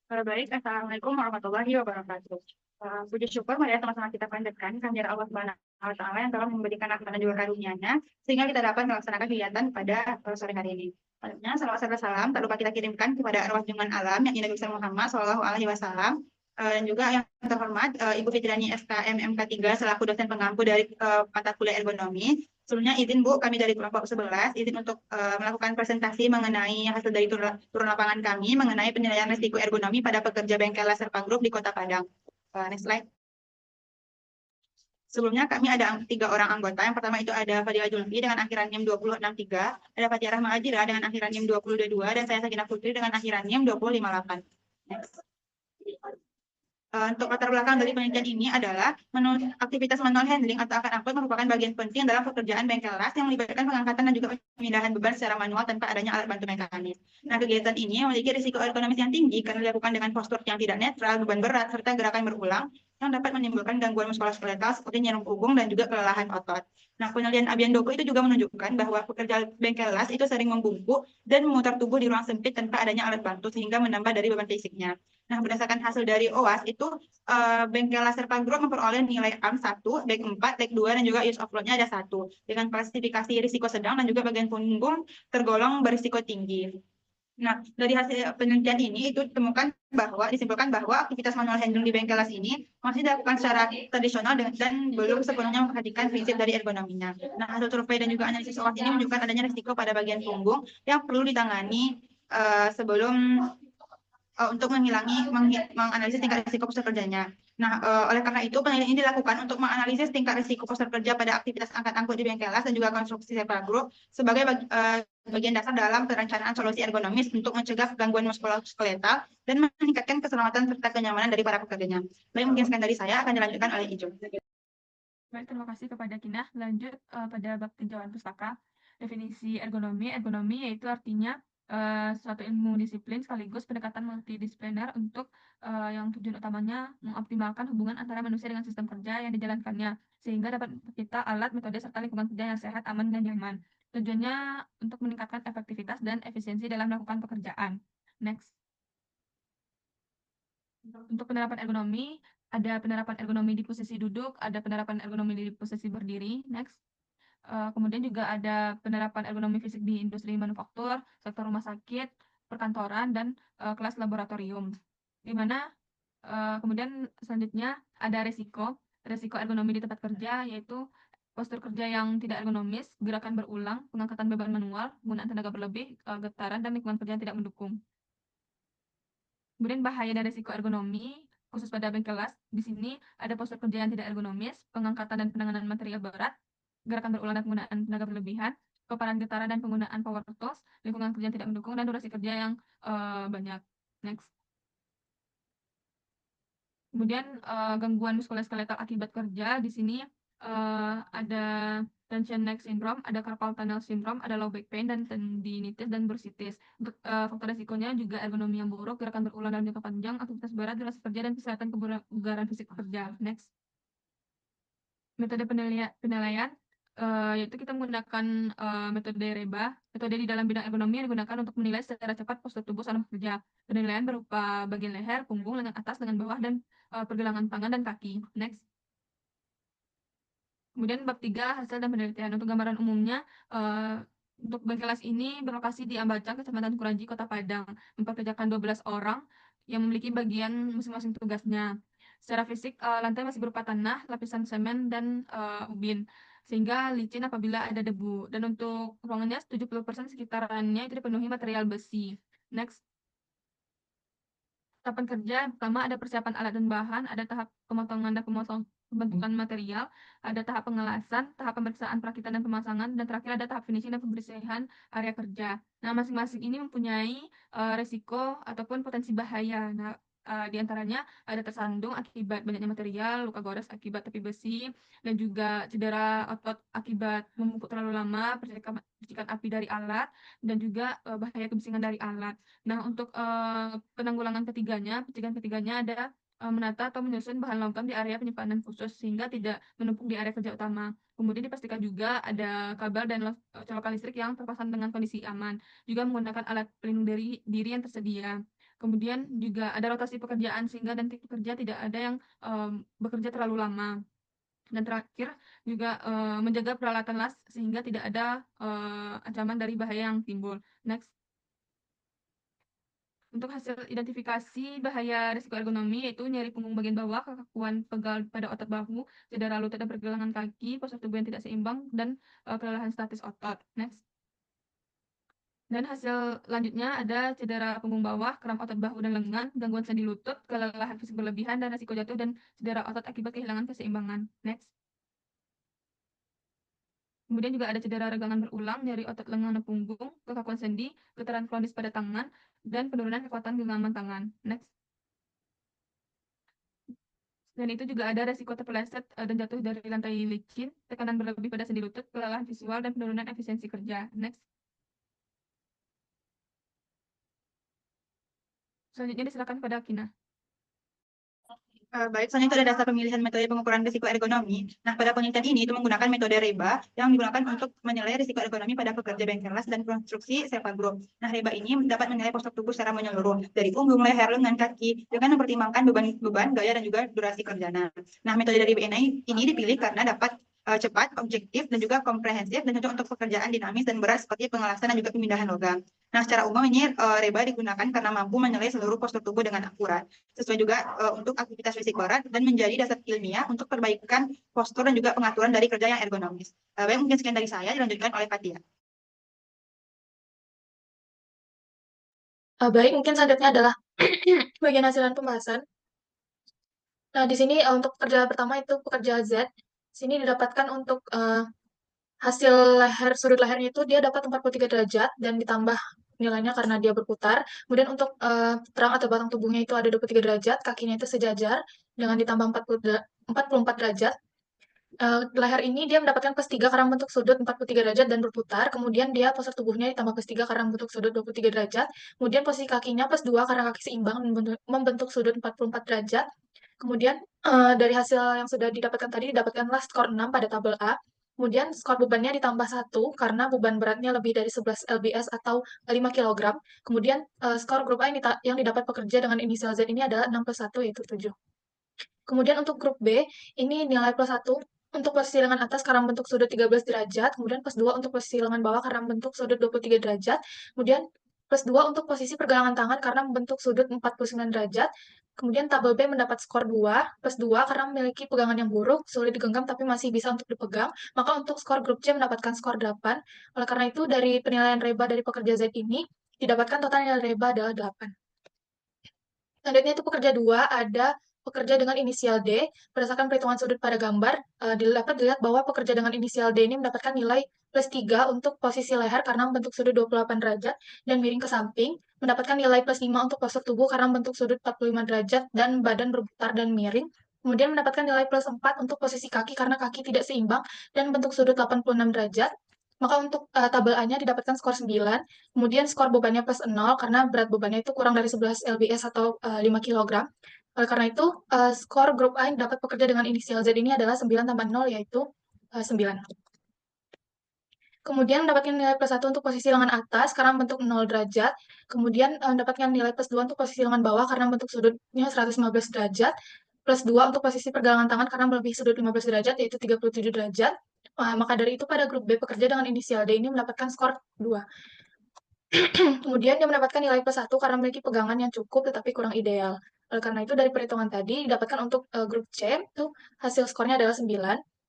Baik, Assalamualaikum warahmatullahi wabarakatuh. Puji syukur mari sama-sama kita panjatkan kehadirat Allah Subhanahu wa Ta'ala yang telah memberikan rahmat dan juga karunia-Nya sehingga kita dapat melaksanakan kegiatan pada sore hari ini. Selanjutnya, salawat serta salam tak lupa kita kirimkan kepada arwah junjungan alam yang Nabi besar Muhammad Shallallahu Alaihi Wasallam dan juga yang terhormat Ibu Fitriani SKM MK3 selaku dosen pengampu dari mata kuliah ergonomi. Sebelumnya izin Bu, kami dari kelompok 11 izin untuk melakukan presentasi mengenai hasil dari turun lapangan kami mengenai penilaian risiko ergonomi pada pekerja bengkel laser Group di Kota Padang. Next slide. Sebelumnya kami ada 3 orang anggota. Yang pertama itu ada Fadila Julfi dengan akhiran NIM 2063, ada Fatia Rahma Ajira dengan akhiran NIM 2022, dan saya Sakinah Putri dengan akhiran NIM 2058. Next. Untuk latar belakang dari penelitian ini adalah aktivitas manual handling atau angkat-angkut merupakan bagian penting dalam pekerjaan bengkel las yang melibatkan pengangkatan dan juga pemindahan beban secara manual tanpa adanya alat bantu mekanis. Nah, kegiatan ini memiliki risiko ergonomis yang tinggi karena dilakukan dengan postur yang tidak netral, beban berat, serta gerakan berulang yang dapat menimbulkan gangguan muskuloskeletal seperti nyeri punggung dan juga kelelahan otot. Nah, penelitian Abiandoko itu juga menunjukkan bahwa pekerja bengkel las itu sering membungkuk dan memutar tubuh di ruang sempit tanpa adanya alat bantu sehingga menambah dari beban fisiknya. Nah, berdasarkan hasil dari OAS itu bengkel laser Group memperoleh nilai AM1, DEK 4, DEK 2, dan juga use of load-nya ada 1. Dengan klasifikasi risiko sedang dan juga bagian punggung tergolong berisiko tinggi. Nah, dari hasil penelitian ini itu disimpulkan bahwa aktivitas manual handling di bengkel las ini masih dilakukan secara tradisional dan belum sepenuhnya memperhatikan prinsip dari ergonominya. Nah, hasil survei dan juga analisis OAS ini menunjukkan adanya risiko pada bagian punggung yang perlu ditangani sebelum untuk menganalisis tingkat risiko postur kerjanya. Nah, oleh karena itu penelitian ini dilakukan untuk menganalisis tingkat risiko postur kerja pada aktivitas angkat-angkut di bengkel las dan juga konstruksi serpa group sebagai bagian dasar dalam perencanaan solusi ergonomis untuk mencegah gangguan muskuloskeletal dan meningkatkan keselamatan serta kenyamanan dari para pekerjanya. Baik, mungkin sekian dari saya akan dilanjutkan oleh Ijo. Baik, terima kasih kepada Kinah. Lanjut pada bab tinjauan pustaka. Definisi ergonomi. Ergonomi yaitu artinya suatu ilmu disiplin sekaligus pendekatan multidisipliner untuk yang tujuan utamanya mengoptimalkan hubungan antara manusia dengan sistem kerja yang dijalankannya, sehingga dapat mencipta alat, metode, serta lingkungan kerja yang sehat, aman, dan nyaman. Tujuannya untuk meningkatkan efektivitas dan efisiensi dalam melakukan pekerjaan. Next. Untuk penerapan ergonomi, ada penerapan ergonomi di posisi duduk, ada penerapan ergonomi di posisi berdiri. Next. Kemudian juga ada penerapan ergonomi fisik di industri manufaktur, sektor rumah sakit, perkantoran, dan kelas laboratorium. Di mana kemudian selanjutnya ada resiko ergonomi di tempat kerja, yaitu postur kerja yang tidak ergonomis, gerakan berulang, pengangkatan beban manual, penggunaan tenaga berlebih, getaran, dan lingkungan kerja yang tidak mendukung. Kemudian bahaya dan resiko ergonomi, khusus pada bengkel las, di sini ada postur kerja yang tidak ergonomis, pengangkatan dan penanganan material berat, gerakan berulang dan penggunaan tenaga berlebihan, paparan getaran dan penggunaan power tools, lingkungan kerja yang tidak mendukung, dan durasi kerja yang banyak. Next. Kemudian gangguan muskuloskeletal akibat kerja, di sini ada tension neck syndrome, ada carpal tunnel syndrome, ada low back pain, dan tendinitis dan bursitis. Untuk faktor resikonya juga ergonomi yang buruk, gerakan berulang dalam jangka panjang, aktivitas berat, durasi kerja, dan kesehatan kebugaran fisik pekerja. Next. Metode penilaian yaitu kita menggunakan metode REBA. Metode di dalam bidang ergonomi yang digunakan untuk menilai secara cepat postur tubuh seorang pekerja. Penilaian berupa bagian leher, punggung, lengan atas, lengan bawah, dan pergelangan tangan dan kaki. Next. Kemudian bab 3, hasil dan penelitian. Untuk gambaran umumnya, untuk bengkel las ini berlokasi di Ambacang, Kecamatan Kuranji, Kota Padang, mempekerjakan 12 orang yang memiliki bagian masing-masing tugasnya. Secara fisik, lantai masih berupa tanah, lapisan semen, dan ubin, sehingga licin apabila ada debu. Dan untuk ruangannya, 70% sekitarannya itu dipenuhi material besi. Next. Tahapan kerja pertama ada persiapan alat dan bahan, ada tahap pemotongan dan pembentukan material, ada tahap pengelasan, tahap pemeriksaan perakitan dan pemasangan, dan terakhir ada tahap finishing dan pembersihan area kerja. Nah, masing-masing ini mempunyai resiko ataupun potensi bahaya. Nah, di antaranya ada tersandung akibat banyaknya material, luka gores akibat tepi besi, dan juga cedera otot akibat membungkuk terlalu lama, percikan api dari alat, dan juga bahaya kebisingan dari alat. Nah, untuk penanggulangan pencegahan ketiganya ada menata atau menyusun bahan logam di area penyimpanan khusus sehingga tidak menumpuk di area kerja utama. Kemudian dipastikan juga ada kabel dan colokan listrik yang terpasang dengan kondisi aman. Juga menggunakan alat pelindung diri yang tersedia. Kemudian juga ada rotasi pekerjaan sehingga nanti pekerja tidak ada yang bekerja terlalu lama. Dan terakhir juga menjaga peralatan las sehingga tidak ada ancaman dari bahaya yang timbul. Next. Untuk hasil identifikasi bahaya risiko ergonomi yaitu nyeri punggung bagian bawah, kekakuan pegal pada otot bahu, cedera lutut dan pergelangan kaki, postur tubuh yang tidak seimbang, dan kelelahan statis otot. Next. Dan hasil lanjutnya ada cedera punggung bawah, kram otot bahu dan lengan, gangguan sendi lutut, kelelahan fisik berlebihan, dan risiko jatuh dan cedera otot akibat kehilangan keseimbangan. Next. Kemudian juga ada cedera regangan berulang, nyeri otot lengan dan punggung, kekakuan sendi, getaran kronis pada tangan, dan penurunan kekuatan genggaman tangan. Next. Dan itu juga ada resiko terpeleset dan jatuh dari lantai licin, tekanan berlebih pada sendi lutut, kelelahan visual, dan penurunan efisiensi kerja. Next. Selanjutnya disilakan pada Kina. Baik, selanjutnya itu ada dasar pemilihan metode pengukuran risiko ergonomi. Nah, pada penelitian ini itu menggunakan metode REBA yang digunakan untuk menilai risiko ergonomi pada pekerja bengkel las dan konstruksi Seva Group. Nah, REBA ini dapat menilai postur tubuh secara menyeluruh dari punggung, leher, lengan, kaki dengan mempertimbangkan beban, gaya, dan juga durasi kerja. Nah, metode dari REBA ini dipilih karena dapat cepat, objektif, dan juga komprehensif dan cocok untuk pekerjaan dinamis dan berat seperti pengelasan dan juga pemindahan logam. Nah, secara umum ini REBA digunakan karena mampu menilai seluruh postur tubuh dengan akurat, sesuai juga untuk aktivitas fisik berat dan menjadi dasar ilmiah untuk perbaikan postur dan juga pengaturan dari kerja yang ergonomis. Baik, mungkin sekian dari saya, dilanjutkan oleh Fatia. Baik, mungkin selanjutnya adalah bagian hasilan pembahasan. Nah, di sini untuk pekerja pertama itu pekerja Z. Sini didapatkan untuk hasil leher, sudut lehernya itu dia dapat 43 derajat dan ditambah nilainya karena dia berputar. Kemudian untuk terang atau batang tubuhnya itu ada 23 derajat, kakinya itu sejajar dengan ditambah 44 derajat. Leher ini dia mendapatkan plus 3 karena bentuk sudut 43 derajat dan berputar. Kemudian dia postur tubuhnya ditambah plus 3 karena bentuk sudut 23 derajat. Kemudian posisi kakinya plus 2 karena kaki seimbang membentuk sudut 44 derajat. Kemudian dari hasil yang sudah didapatkan tadi didapatkanlah skor 6 pada tabel A. Kemudian skor bebannya ditambah 1 karena beban beratnya lebih dari 11 lbs atau 5 kg. Kemudian skor grup A yang didapat pekerja dengan inisial Z ini adalah 6 plus 1 yaitu 7. Kemudian untuk grup B, ini nilai plus 1 untuk posisi lengan atas karena bentuk sudut 13 derajat, kemudian plus 2 untuk posisi lengan bawah karena bentuk sudut 23 derajat, kemudian plus 2 untuk posisi pergelangan tangan karena membentuk sudut 49 derajat, kemudian tabel B mendapat skor 2, plus 2 karena memiliki pegangan yang buruk, sulit digenggam tapi masih bisa untuk dipegang, maka untuk skor grup C mendapatkan skor 8, oleh karena itu dari penilaian REBA dari pekerja Z ini, didapatkan total nilai REBA adalah 8. Selanjutnya itu pekerja 2 ada pekerja dengan inisial D. Berdasarkan perhitungan sudut pada gambar, dapat dilihat bahwa pekerja dengan inisial D ini mendapatkan nilai plus 3 untuk posisi leher karena membentuk sudut 28 derajat dan miring ke samping, mendapatkan nilai plus 5 untuk postur tubuh karena membentuk sudut 45 derajat dan badan berputar dan miring, kemudian mendapatkan nilai plus 4 untuk posisi kaki karena kaki tidak seimbang dan bentuk sudut 86 derajat. Maka untuk tabel A-nya didapatkan skor 9, kemudian skor bebannya plus 0 karena berat bebannya itu kurang dari 11 lbs atau 5 kg. Oleh karena itu, skor grup A yang dapat pekerja dengan inisial Z ini adalah 9 tambah 0, yaitu 9. Kemudian mendapatkan nilai plus 1 untuk posisi lengan atas karena bentuk 0 derajat. Kemudian mendapatkan nilai plus 2 untuk posisi lengan bawah karena bentuk sudutnya 115 derajat. Plus 2 untuk posisi pergelangan tangan karena melebihi sudut 15 derajat, yaitu 37 derajat. Maka dari itu pada grup B pekerja dengan inisial D ini mendapatkan skor 2. Kemudian dia mendapatkan nilai plus 1 karena memiliki pegangan yang cukup tetapi kurang ideal. Oleh karena itu dari perhitungan tadi didapatkan untuk grup C itu hasil skornya adalah 9.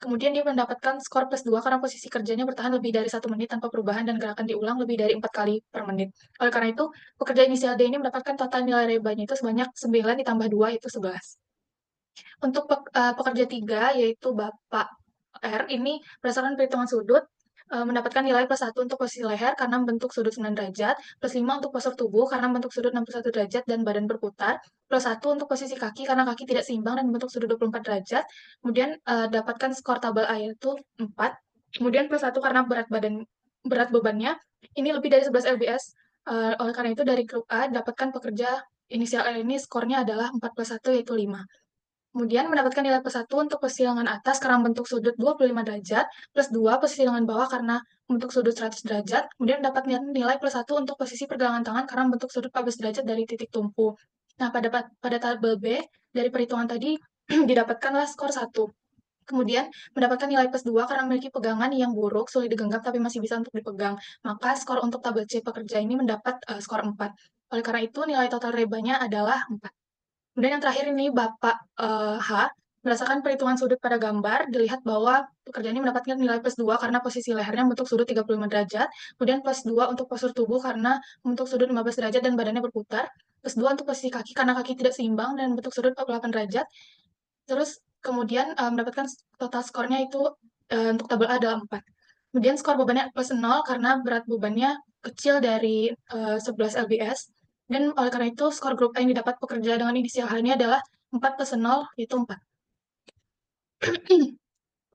Kemudian dia mendapatkan skor plus 2 karena posisi kerjanya bertahan lebih dari 1 menit tanpa perubahan dan gerakan diulang lebih dari 4 kali per menit. Oleh karena itu, pekerja inisial D ini mendapatkan total nilai REBA-nya itu sebanyak 9 ditambah 2 itu 11. Untuk pekerja 3 yaitu Bapak R ini berdasarkan perhitungan sudut mendapatkan nilai plus 1 untuk posisi leher karena membentuk sudut 9 derajat, plus 5 untuk postur tubuh karena membentuk sudut 61 derajat dan badan berputar, plus 1 untuk posisi kaki karena kaki tidak seimbang dan membentuk sudut 24 derajat, kemudian dapatkan skor tabel A yaitu 4, kemudian plus 1 karena berat bebannya ini lebih dari 11 lbs, oleh karena itu dari grup A dapatkan pekerja inisial L ini skornya adalah 4 plus 1 yaitu 5. Kemudian mendapatkan nilai +1 untuk posisi lengan atas karena membentuk sudut 25 derajat, +2 posisi lengan bawah karena membentuk sudut 100 derajat, kemudian dapat nilai +1 untuk posisi pergelangan tangan karena membentuk sudut 14 derajat dari titik tumpu. Nah, pada tabel B, dari perhitungan tadi, didapatkanlah skor 1. Kemudian mendapatkan nilai +2 karena memiliki pegangan yang buruk, sulit digenggam tapi masih bisa untuk dipegang. Maka skor untuk tabel C pekerja ini mendapat skor 4. Oleh karena itu, nilai total rebanya adalah 4. Kemudian yang terakhir ini Bapak H, berdasarkan perhitungan sudut pada gambar, dilihat bahwa pekerja ini mendapatkan nilai +2 karena posisi lehernya membentuk sudut 35 derajat, kemudian +2 untuk postur tubuh karena membentuk sudut 15 derajat dan badannya berputar, +2 untuk posisi kaki karena kaki tidak seimbang dan membentuk sudut 48 derajat, terus kemudian mendapatkan total skornya itu untuk tabel A adalah 4. Kemudian skor bebannya +0 karena berat bebannya kecil dari 11 lbs. Dan oleh karena itu, skor grup A yang didapat pekerja dengan inisial H ini adalah 4 + 0, yaitu 4.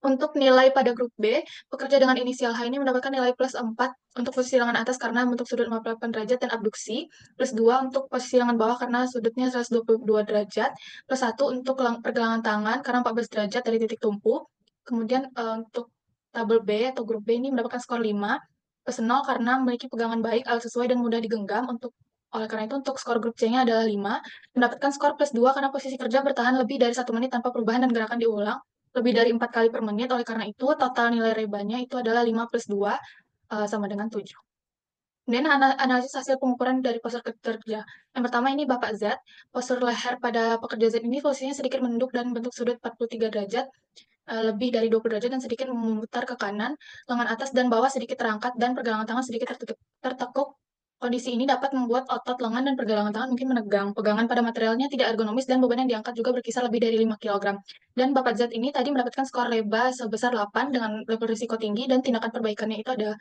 Untuk nilai pada grup B, pekerja dengan inisial H ini mendapatkan nilai +4 untuk posisi lengan atas karena bentuk sudut 58 derajat dan abduksi, +2 untuk posisi lengan bawah karena sudutnya 122 derajat, +1 untuk pergelangan tangan karena 14 derajat dari titik tumpu. Kemudian untuk tabel B atau grup B ini mendapatkan skor 5, +0 karena memiliki pegangan baik, alat sesuai, dan mudah digenggam. Oleh karena itu, untuk skor grup C-nya adalah 5, mendapatkan skor +2 karena posisi kerja bertahan lebih dari 1 menit tanpa perubahan dan gerakan diulang lebih dari 4 kali per menit. Oleh karena itu, total nilai rebanya itu adalah 5 + 2 sama dengan 7. Kemudian analisis hasil pengukuran dari postur kerja. Yang pertama ini Bapak Z. Postur leher pada pekerja Z ini posisinya sedikit menunduk dan bentuk sudut 43 derajat, lebih dari 20 derajat dan sedikit memutar ke kanan. Lengan atas dan bawah sedikit terangkat dan pergelangan tangan sedikit tertekuk. Kondisi ini dapat membuat otot lengan dan pergelangan tangan mungkin menegang. Pegangan pada materialnya tidak ergonomis dan beban yang diangkat juga berkisar lebih dari 5 kg. Dan Bapak Z ini tadi mendapatkan skor reba sebesar 8 dengan level risiko tinggi dan tindakan perbaikannya itu ada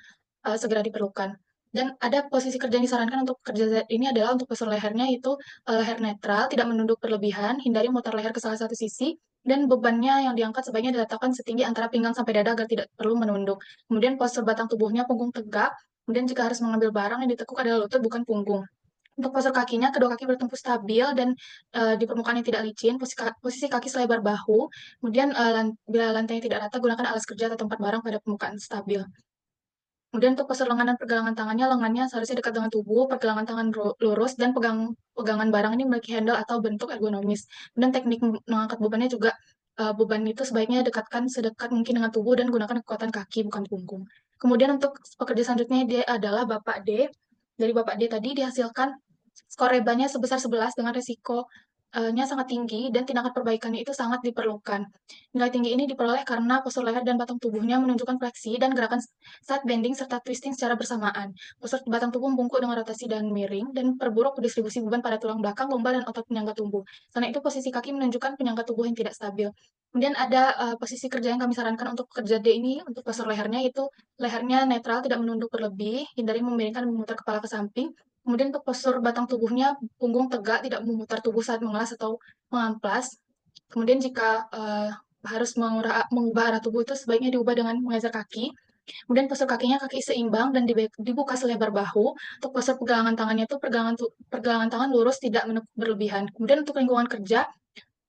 segera diperlukan. Dan ada posisi kerja yang disarankan untuk kerja Z ini adalah untuk postur lehernya itu leher netral, tidak menunduk berlebihan, hindari mutar leher ke salah satu sisi, dan bebannya yang diangkat sebaiknya diletakkan setinggi antara pinggang sampai dada agar tidak perlu menunduk. Kemudian postur batang tubuhnya punggung tegak, kemudian jika harus mengambil barang yang ditekuk adalah lutut bukan punggung. Untuk postur kakinya, kedua kaki bertumpu stabil dan di permukaan yang tidak licin, posisi kaki selebar bahu, kemudian bila lantainya tidak rata, gunakan alas kerja atau tempat barang pada permukaan stabil. Kemudian untuk postur lengan dan pergelangan tangannya, lengannya seharusnya dekat dengan tubuh, pergelangan tangan lurus, dan pegangan barang ini memiliki handle atau bentuk ergonomis. Dan teknik mengangkat bebannya juga, beban itu sebaiknya dekatkan sedekat mungkin dengan tubuh dan gunakan kekuatan kaki, bukan punggung. Kemudian untuk pekerja selanjutnya dia adalah Bapak D. Dari Bapak D tadi dihasilkan skor rebanya sebesar 11 dengan resikonya sangat tinggi dan tindakan perbaikannya itu sangat diperlukan. Nilai tinggi ini diperoleh karena postur leher dan batang tubuhnya menunjukkan fleksi dan gerakan side bending serta twisting secara bersamaan. Postur batang tubuh membungkuk dengan rotasi dan miring dan perburuk distribusi beban pada tulang belakang, lumbar, dan otot penyangga tubuh. Selain itu, posisi kaki menunjukkan penyangga tubuh yang tidak stabil. Kemudian ada posisi kerja yang kami sarankan untuk pekerja D ini, untuk postur lehernya itu lehernya netral, tidak menunduk berlebih, hindari memiringkan memutar kepala ke samping. Kemudian untuk postur batang tubuhnya, punggung tegak, tidak memutar tubuh saat mengelas atau mengamplas. Kemudian jika harus mengubah arah tubuh itu sebaiknya diubah dengan menggeser kaki. Kemudian postur kakinya kaki seimbang dan dibuka selebar bahu. Untuk postur pergelangan tangannya itu pergelangan tangan lurus tidak menekuk berlebihan. Kemudian untuk lingkungan kerja,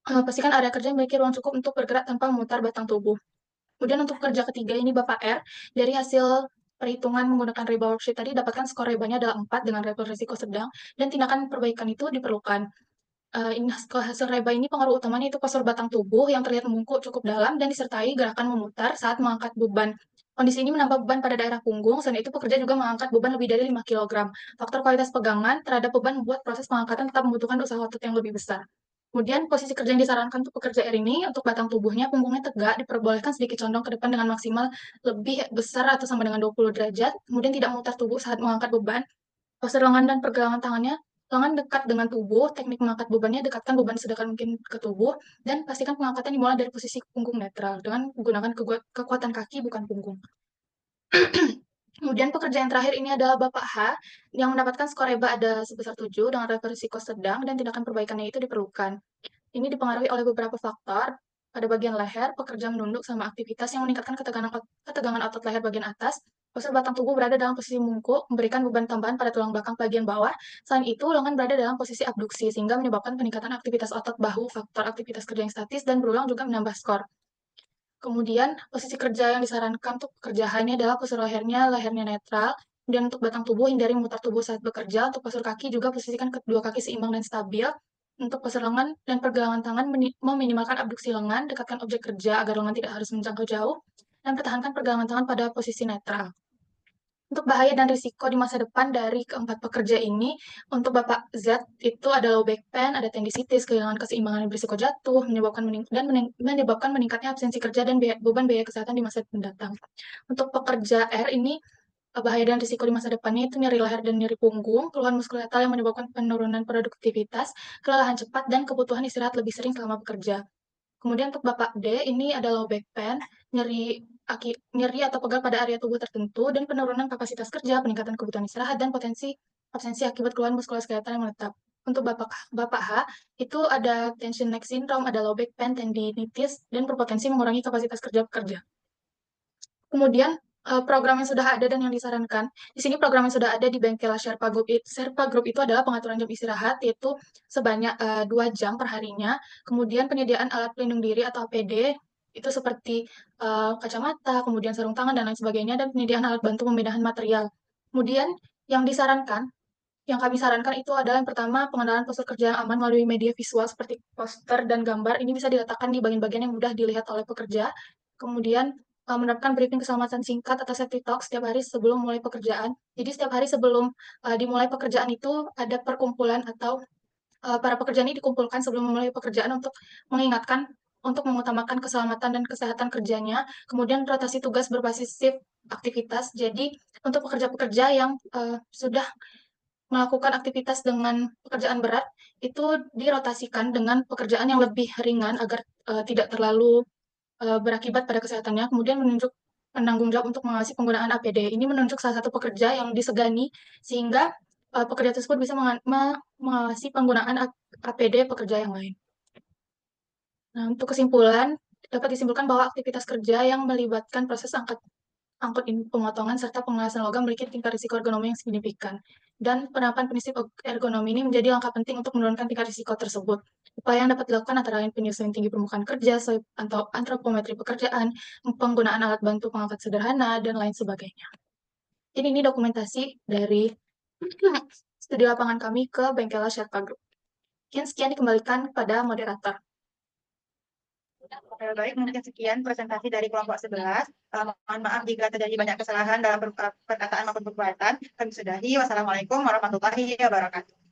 pastikan area kerja memiliki ruang cukup untuk bergerak tanpa memutar batang tubuh. Kemudian untuk kerja ketiga ini Bapak R, dari hasil perhitungan menggunakan reba worksheet tadi dapatkan skor rebanya adalah 4 dengan level risiko sedang dan tindakan perbaikan itu diperlukan. Hasil reba ini pengaruh utamanya itu postur batang tubuh yang terlihat membungkuk cukup dalam dan disertai gerakan memutar saat mengangkat beban. Kondisi ini menambah beban pada daerah punggung, selain itu pekerja juga mengangkat beban lebih dari 5 kg. Faktor kualitas pegangan terhadap beban membuat proses pengangkatan tetap membutuhkan usaha otot yang lebih besar. Kemudian posisi kerja yang disarankan untuk pekerja R ini, untuk batang tubuhnya, punggungnya tegak, diperbolehkan sedikit condong ke depan dengan maksimal lebih besar atau sama dengan 20 derajat, kemudian tidak memutar tubuh saat mengangkat beban. Postur lengan dan pergelangan tangannya, lengan dekat dengan tubuh, teknik mengangkat bebannya dekatkan beban sedekat mungkin ke tubuh, dan pastikan pengangkatan dimulai dari posisi punggung netral, dengan menggunakan kekuatan kaki bukan punggung. Kemudian pekerjaan terakhir ini adalah Bapak H, yang mendapatkan skor reba ada sebesar 7 dengan level risiko sedang dan tindakan perbaikannya itu diperlukan. Ini dipengaruhi oleh beberapa faktor. Pada bagian leher, pekerja menunduk sama aktivitas yang meningkatkan ketegangan otot leher bagian atas. Postur batang tubuh berada dalam posisi mungkuk, memberikan beban tambahan pada tulang belakang bagian bawah. Selain itu, lengan berada dalam posisi abduksi, sehingga menyebabkan peningkatan aktivitas otot bahu, faktor aktivitas kerja yang statis, dan berulang juga menambah skor. Kemudian, posisi kerja yang disarankan untuk pekerjaan ini adalah postur lehernya netral. Kemudian untuk batang tubuh, hindari memutar tubuh saat bekerja. Untuk postur kaki juga posisikan kedua kaki seimbang dan stabil. Untuk postur lengan dan pergelangan tangan, meminimalkan abduksi lengan, dekatkan objek kerja agar lengan tidak harus menjangkau jauh, dan pertahankan pergelangan tangan pada posisi netral. Untuk bahaya dan risiko di masa depan dari keempat pekerja ini, untuk Bapak Z itu ada low back pain, ada tendinitis, kehilangan keseimbangan dan berisiko jatuh, menyebabkan meningkatnya absensi kerja dan beban biaya kesehatan di masa mendatang. Untuk pekerja R ini, bahaya dan risiko di masa depannya itu nyeri leher dan nyeri punggung, keluhan muskuloskeletal yang menyebabkan penurunan produktivitas, kelelahan cepat, dan kebutuhan istirahat lebih sering selama bekerja. Kemudian untuk Bapak D, ini ada low back pain, nyeri atau pegal pada area tubuh tertentu, dan penurunan kapasitas kerja, peningkatan kebutuhan istirahat, dan potensi absensi akibat keluhan muskuloskeletal yang menetap. Untuk Bapak H, itu ada tension neck syndrome, ada low back pain, tendinitis, dan berpotensi mengurangi kapasitas kerja pekerja. Kemudian program yang sudah ada dan yang disarankan. Di sini program yang sudah ada di Bengkela Sherpa Group. Sherpa Group itu adalah pengaturan jam istirahat, yaitu sebanyak 2 jam per harinya. Kemudian penyediaan alat pelindung diri atau APD, itu seperti kacamata, kemudian sarung tangan, dan lain sebagainya, dan penyediaan alat bantu pemindahan material. Kemudian yang kami sarankan itu adalah yang pertama, pengenalan postur kerja yang aman melalui media visual seperti poster dan gambar. Ini bisa diletakkan di bagian-bagian yang mudah dilihat oleh pekerja. Kemudian, menerapkan briefing keselamatan singkat atau safety talk setiap hari sebelum mulai pekerjaan. Jadi setiap hari sebelum dimulai pekerjaan itu ada perkumpulan atau para pekerja ini dikumpulkan sebelum memulai pekerjaan untuk mengingatkan untuk mengutamakan keselamatan dan kesehatan kerjanya. Kemudian rotasi tugas berbasis shift aktivitas. Jadi untuk pekerja-pekerja yang sudah melakukan aktivitas dengan pekerjaan berat, itu dirotasikan dengan pekerjaan yang lebih ringan agar tidak terlalu berakibat pada kesehatannya. Kemudian menunjuk penanggung jawab untuk mengawasi penggunaan APD. Ini menunjuk salah satu pekerja yang disegani, sehingga pekerja tersebut bisa mengawasi penggunaan APD pekerja yang lain. Nah, untuk kesimpulan, dapat disimpulkan bahwa aktivitas kerja yang melibatkan proses angkut pemotongan serta pengelasan logam memiliki tingkat risiko ergonomi yang signifikan. Dan penerapan prinsip ergonomi ini menjadi langkah penting untuk menurunkan tingkat risiko tersebut. Upaya yang dapat dilakukan antara lain penyesuaian tinggi permukaan kerja, atau antropometri pekerjaan, penggunaan alat bantu pengangkat sederhana, dan lain sebagainya. Jadi ini dokumentasi dari studi lapangan kami ke Bengkela Sherpa Group. Sekian dikembalikan kepada moderator. Baik, mungkin sekian presentasi dari kelompok 11. Mohon maaf jika terjadi banyak kesalahan dalam perkataan maupun perbuatan. Kami sudahi. Wassalamualaikum warahmatullahi wabarakatuh.